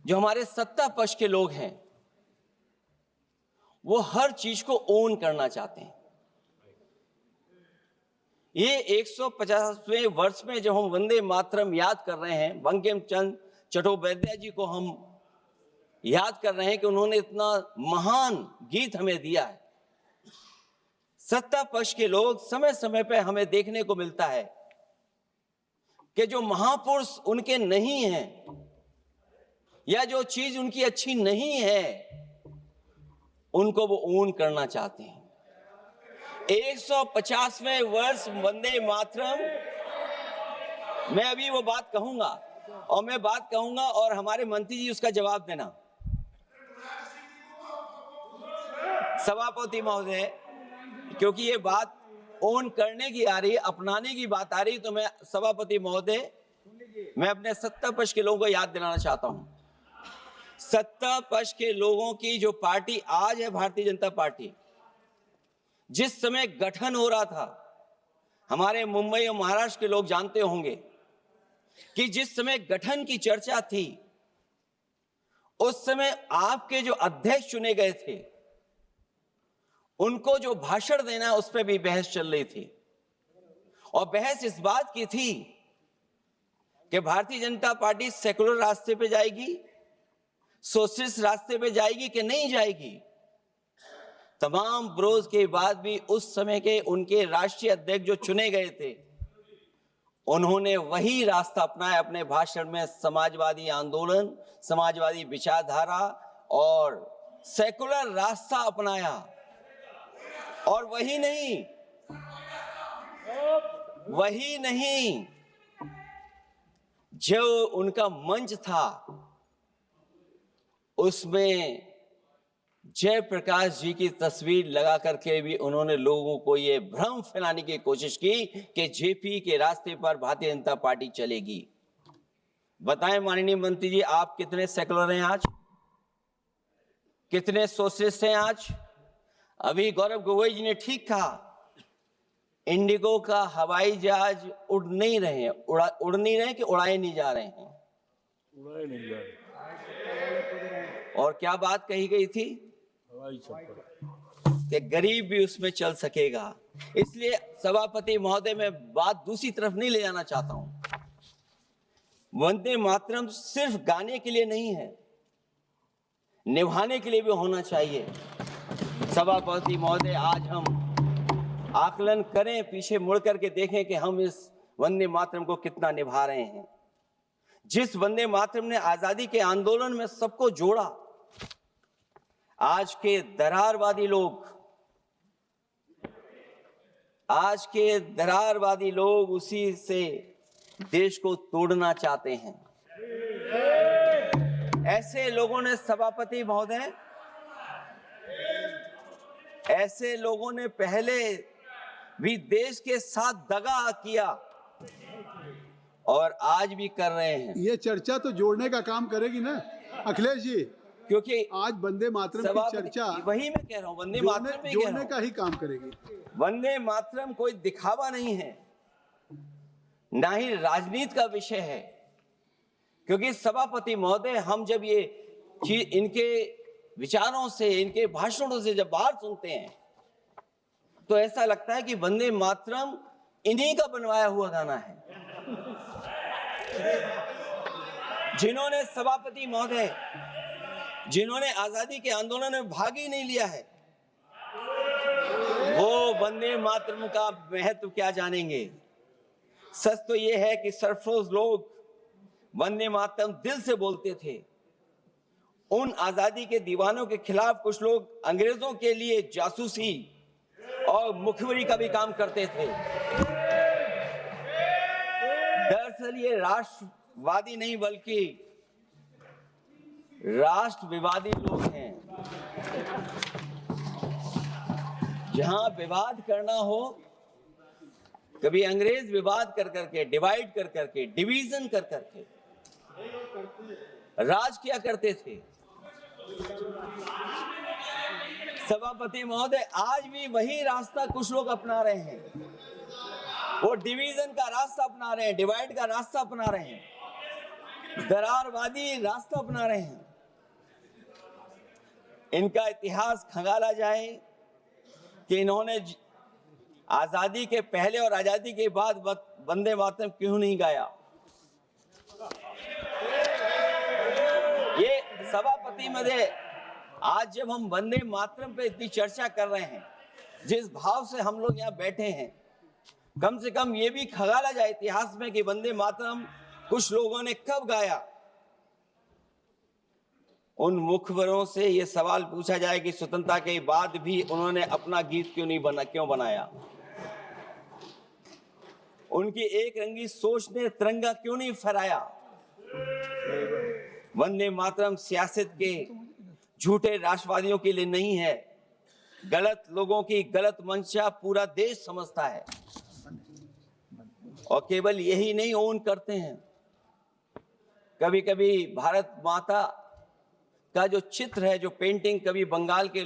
जो हमारे सत्ता पक्ष के लोग हैं वो हर चीज को ओन करना चाहते हैं। ये 150वें वर्ष में जब हम वंदे मातरम याद कर रहे हैं, बंकिम चंद्र चट्टोपाध्याय जी को हम याद कर रहे हैं कि उन्होंने इतना महान गीत हमें दिया है। सत्ता पक्ष के लोग समय समय पर हमें देखने को मिलता है कि जो महापुरुष उनके नहीं हैं या जो चीज उनकी अच्छी नहीं है उनको वो ओन करना चाहते हैं। 150वें वर्ष वंदे मातरम, मैं अभी वो बात कहूंगा और मैं बात कहूंगा और हमारे मंत्री जी उसका जवाब देना। सभापति महोदय, क्योंकि ये बात ओन करने की आ रही है, अपनाने की बात आ रही है, तो मैं सभापति महोदय, मैं अपने सत्ता पक्ष के लोगों को याद दिलाना चाहता हूं। सत्ता पक्ष के लोगों की जो पार्टी आज है भारतीय जनता पार्टी, जिस समय गठन हो रहा था, हमारे मुंबई और महाराष्ट्र के लोग जानते होंगे कि जिस समय गठन की चर्चा थी उस समय आपके जो अध्यक्ष चुने गए थे उनको जो भाषण देना उस पर भी बहस चल रही थी। और बहस इस बात की थी कि भारतीय जनता पार्टी सेकुलर रास्ते पे जाएगी, सोशलिस्ट रास्ते पे जाएगी कि नहीं जाएगी। तमाम विरोध के बाद भी उस समय के उनके राष्ट्रीय अध्यक्ष जो चुने गए थे उन्होंने वही रास्ता अपनाया अपने भाषण में। समाजवादी आंदोलन, समाजवादी विचारधारा और सेकुलर रास्ता अपनाया। और वही नहीं, जो उनका मंच था उसमें जयप्रकाश जी की तस्वीर लगा करके भी उन्होंने लोगों को ये भ्रम फैलाने की कोशिश की कि जेपी के रास्ते पर भारतीय जनता पार्टी चलेगी। बताएं माननीय मंत्री जी, आप कितने सेकुलर हैं आज, कितने सोशलिस्ट हैं आज? अभी गौरव गोगोई जी ने ठीक कहा, इंडिगो का हवाई जहाज उड़ नहीं रहे हैं, उड़ नहीं रहे कि उड़ाए नहीं जा रहे हैं? उड़ाए नहीं जा रहे। और क्या बात कही गई थी कि गरीब भी उसमें चल सकेगा। इसलिए सभापति महोदय, मैं बात दूसरी तरफ नहीं ले जाना चाहता हूं। वंदे मातरम सिर्फ गाने के लिए नहीं है, निभाने के लिए भी होना चाहिए। सभापति महोदय, आज हम आकलन करें, पीछे मुड़ करके देखें कि हम इस वंदे मातरम को कितना निभा रहे हैं। जिस वंदे मातरम ने आजादी के आंदोलन में सबको जोड़ा, आज के दरारवादी लोग उसी से देश को तोड़ना चाहते हैं। ऐसे लोगों ने, सभापति महोदय, ऐसे लोगों ने पहले भी देश के साथ दगा किया और आज भी कर रहे हैं। ये चर्चा तो जोड़ने का काम करेगी ना अखिलेश जी, क्योंकि आज वंदे मातरम की चर्चा, वही मैं कह रहा हूं, वंदे मातरम में जोड़ने का ही काम करेगी। वंदे मातरम कोई दिखावा नहीं है, ना ही राजनीति का विषय है। क्योंकि सभापति महोदय, हम जब ये चीज इनके विचारों से, इनके भाषणों से जब बाहर सुनते हैं तो ऐसा लगता है कि वंदे मातरम इन्हीं का बनवाया हुआ गाना है। जिन्होंने, सभापति महोदय, जिन्होंने आजादी के आंदोलन में भाग ही नहीं लिया है, वो वंदे मातरम का महत्व क्या जानेंगे। सच तो ये है कि सरफरोश लोग वंदे मातरम दिल से बोलते थे। उन आजादी के दीवानों के खिलाफ कुछ लोग अंग्रेजों के लिए जासूसी और मुखबिरी का भी काम करते थे। दरअसल ये राष्ट्रवादी नहीं बल्कि राष्ट्र विवादी लोग हैं। जहां विवाद करना हो, कभी अंग्रेज विवाद कर करके, डिवाइड कर करके, डिवीजन कर करके राज किया करते थे। सभापति महोदय, आज भी वही रास्ता कुछ लोग अपना रहे हैं। वो डिवीजन का रास्ता अपना रहे हैं, डिवाइड का रास्ता अपना रहे हैं। दरारवादी रास्ता अपना रहे हैं। इनका इतिहास खंगाला जाए कि इन्होंने आजादी के पहले और आजादी के बाद वंदे मातरम क्यों नहीं गाया। ये सभापति महोदय, आज जब हम वंदे मातरम पे इतनी चर्चा कर रहे हैं, जिस भाव से हम लोग यहाँ बैठे हैं, कम से कम ये भी खंगाला जाए इतिहास में कि वंदे मातरम कुछ लोगों ने कब गाया। उन मुखबरों से ये सवाल पूछा जाए कि स्वतंत्रता के बाद भी उन्होंने अपना गीत क्यों बनाया। उनकी एक रंगी सोच ने तिरंगा क्यों नहीं फहराया। वंदे मातरम सियासत के झूठे राष्ट्रवादियों के लिए नहीं है। गलत लोगों की गलत मंशा पूरा देश समझता है और केवल यही नहीं ओन करते हैं। कभी कभी भारत माता का जो चित्र है, जो पेंटिंग कभी बंगाल के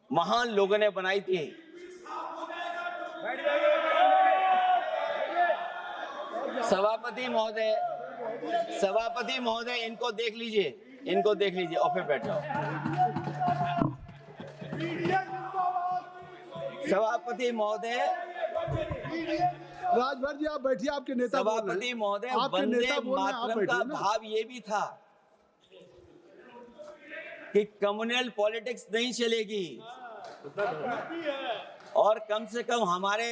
महान लोगों ने बनाई थी, सभापति महोदय इनको देख लीजिए और फिर बैठो। सभापति महोदय, राजभर जी आप बैठिए, आपके नेता बोल रहे हैं। सभापति महोदय, आपके वंदे नेता बोल रहे हैं, आप मातरम का बैठिए ना। भाव ये भी था कि कम्युनल पॉलिटिक्स नहीं चलेगी और कम से कम हमारे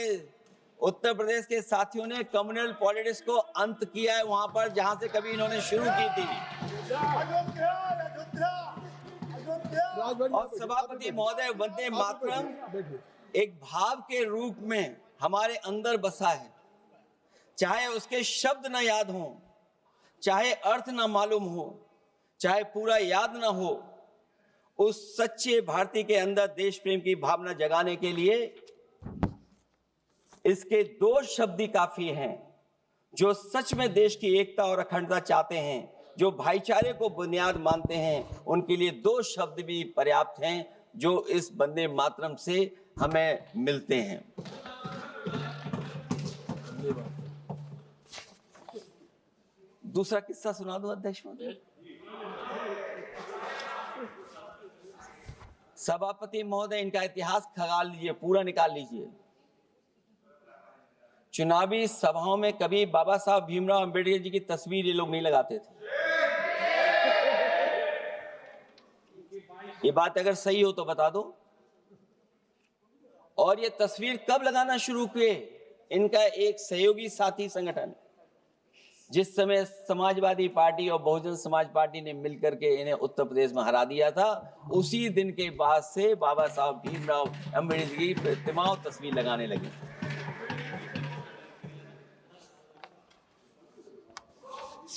उत्तर प्रदेश के साथियों ने कम्युनल पॉलिटिक्स को अंत किया है वहां पर जहां से कभी इन्होंने शुरू की थी। और सभापति महोदय, वंदे मातरम एक भाव के रूप में हमारे अंदर बसा है। चाहे उसके शब्द न याद हो, चाहे अर्थ न मालूम हो, चाहे पूरा याद न हो, उस सच्चे भारतीय के अंदर देश प्रेम की भावना जगाने के लिए इसके दो शब्द ही काफी हैं। जो सच में देश की एकता और अखंडता चाहते हैं, जो भाईचारे को बुनियाद मानते हैं, उनके लिए दो शब्द भी पर्याप्त हैं जो इस वंदे मातरम से हमें मिलते हैं। दूसरा किस्सा सुना दूं अध्यक्ष महोदय? सभापति महोदय, इनका इतिहास खंगाल लीजिए, पूरा निकाल लीजिए। चुनावी सभाओं में कभी बाबा साहब भीमराव अंबेडकर जी की तस्वीर ये लोग नहीं लगाते थे। ये बात अगर सही हो तो बता दो। और ये तस्वीर कब लगाना शुरू किए? इनका एक सहयोगी साथी संगठन, जिस समय समाजवादी पार्टी और बहुजन समाज पार्टी ने मिलकर के इन्हें उत्तर प्रदेश में हरा दिया था, उसी दिन के बाद से बाबा साहब भीमराव अंबेडकर की प्रतिमा और तस्वीर लगाने लगे।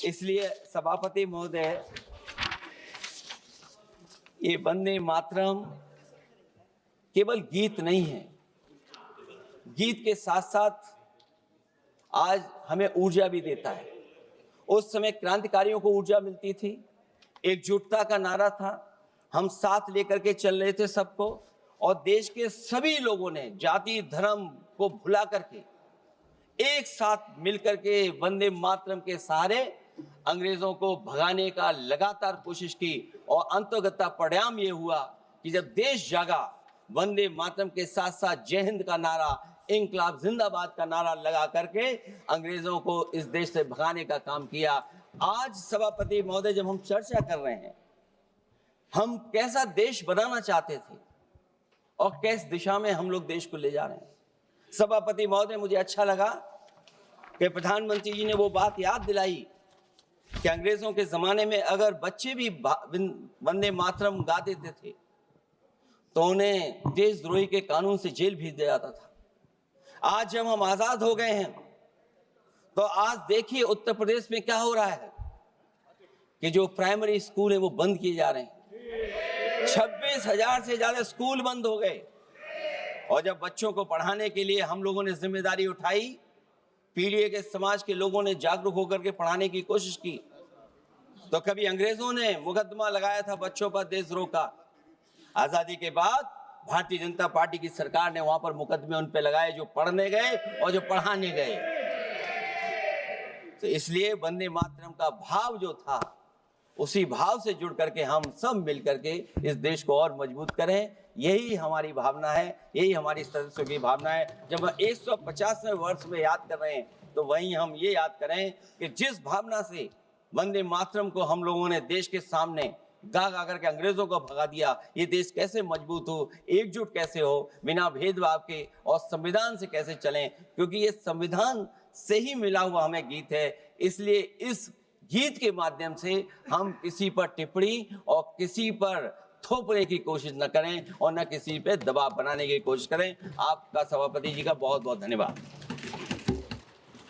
इसलिए सभापति महोदय, ये वंदे मातरम केवल गीत नहीं है, गीत के साथ साथ आज हमें ऊर्जा भी देता है। उस समय क्रांतिकारियों को ऊर्जा मिलती थी, एकजुटता का नारा था, हम साथ लेकर के चल रहे थे सबको, और देश के सभी लोगों ने जाति धर्म को भुला करके एक साथ मिलकर के वंदे मातरम के सहारे अंग्रेजों को भगाने का लगातार कोशिश की। और अंततः परिणाम ये हुआ कि जब देश जागा, वंदे मातरम के साथ साथ जय हिंद का नारा, इंकलाब जिंदाबाद का नारा लगा करके अंग्रेजों को इस देश से भगाने का काम किया। आज सभापति महोदय, जब हम चर्चा कर रहे हैं, हम कैसा देश बनाना चाहते थे और किस दिशा में हम लोग देश को ले जा रहे हैं। सभापति महोदय, मुझे अच्छा लगा कि प्रधानमंत्री जी ने वो बात याद दिलाई कि अंग्रेजों के जमाने में अगर बच्चे भी वंदे मातरम गा देते थे तो उन्हें देशद्रोही के कानून से जेल भेज दिया जाता था। आज जब हम आजाद हो गए हैं तो आज देखिए उत्तर प्रदेश में क्या हो रहा है कि जो प्राइमरी स्कूल है वो बंद किए जा रहे हैं। 26,000 से ज्यादा स्कूल बंद हो गए। और जब बच्चों को पढ़ाने के लिए हम लोगों ने जिम्मेदारी उठाई, पीढ़ी के समाज के लोगों ने जागरूक होकर के पढ़ाने की कोशिश की, तो कभी अंग्रेजों ने मुकदमा लगाया था बच्चों पर देशद्रोह का। आजादी के बाद भारतीय जनता पार्टी की सरकार ने वहां पर मुकदमे उन पे लगाए जो पढ़ने गए और जो पढ़ाने गए। तो इसलिए वंदे मातरम का भाव जो था, उसी भाव से जुड़ करके हम सब मिल करके इस देश को और मजबूत करें। यही हमारी भावना है, यही हमारी सदस्यों की भावना है। जब हम 150वें वर्ष में याद कर रहे हैं, तो वहीं हम ये याद करें कि जिस भावना से वंदे मातरम को हम लोगों ने देश के सामने गा गा करके अंग्रेजों को भगा दिया, ये देश कैसे मजबूत हो, एकजुट कैसे हो, बिना भेदभाव के, और संविधान से कैसे चलें, क्योंकि ये संविधान से ही मिला हुआ हमें गीत है। इसलिए इस गीत के माध्यम से हम किसी पर टिप्पणी और किसी पर थोपने की कोशिश न करें और न किसी पे दबाव बनाने की कोशिश करें। आपका सभापति जी का बहुत बहुत धन्यवाद।